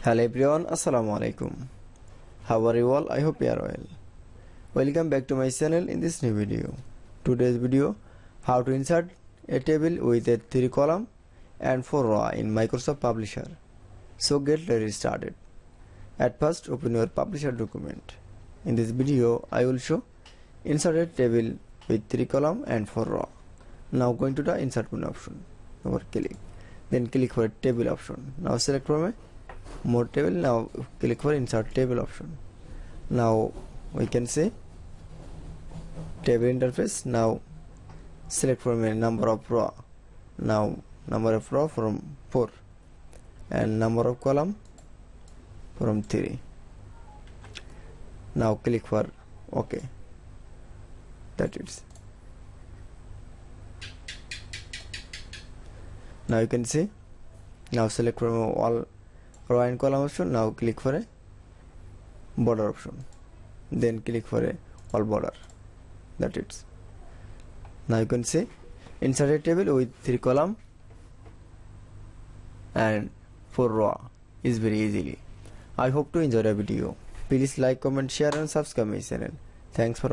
Hello everyone, Assalamu alaikum. How are you all? I hope you are well. Welcome back to my channel in this new video. Today's video, how to insert a table with a 3 column and 4 row in Microsoft Publisher. So get ready started. At first open your Publisher document. In this video I will show insert a table with 3 column and 4 row. Now going to the insert menu option. Over click. Then click for table option. Now select from a more table. Now click for insert table option. Now we can say table interface. Now select from a number of row. Now number of row from 4 and number of column from 3. Now click for OK. That is. Now you can see. Now select from all row and column option. Now click for a border option. Then click for a all border. That is. Now you can see insert a table with 3 column and 4 row is very easily. I hope to enjoy the video. Please like, comment, share and subscribe my channel. Thanks for